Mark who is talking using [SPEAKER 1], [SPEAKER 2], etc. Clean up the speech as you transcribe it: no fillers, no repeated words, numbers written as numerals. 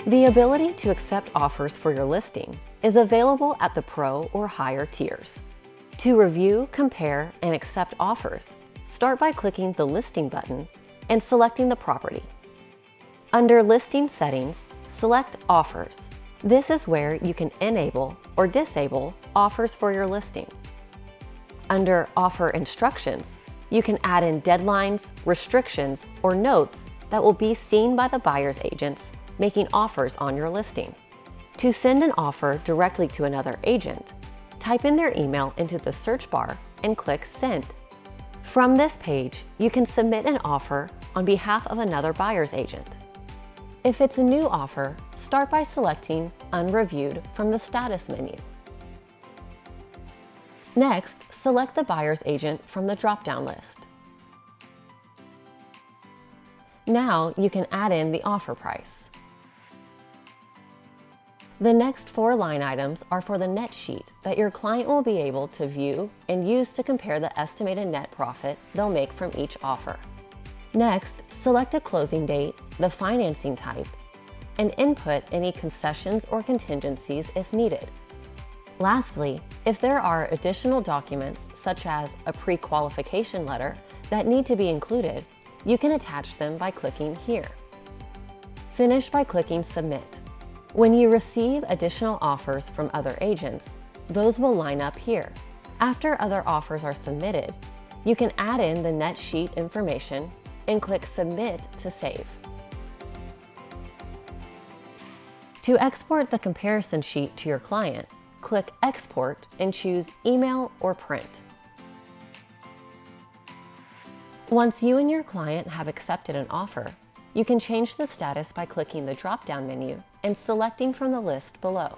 [SPEAKER 1] The ability to accept offers for your listing is available at the Pro or higher tiers. To review, compare, and accept offers, start by clicking the Listing button and selecting the property. Under Listing Settings, select Offers. This is where you can enable or disable offers for your listing. Under Offer Instructions, you can add in deadlines, restrictions, or notes that will be seen by the buyer's agents making offers on your listing. To send an offer directly to another agent, type in their email into the search bar and click Send. From this page, you can submit an offer on behalf of another buyer's agent. If it's a new offer, start by selecting Unreviewed from the Status menu. Next, select the buyer's agent from the drop-down list. Now you can add in the offer price. The next 4 line items are for the net sheet that your client will be able to view and use to compare the estimated net profit they'll make from each offer. Next, select a closing date, the financing type, and input any concessions or contingencies if needed. Lastly, if there are additional documents such as a pre-qualification letter that need to be included, you can attach them by clicking here. Finish by clicking Submit. When you receive additional offers from other agents, those will line up here. After other offers are submitted, you can add in the net sheet information and click Submit to save. To export the comparison sheet to your client, click Export and choose Email or Print. Once you and your client have accepted an offer, you can change the status by clicking the drop-down menu and selecting from the list below.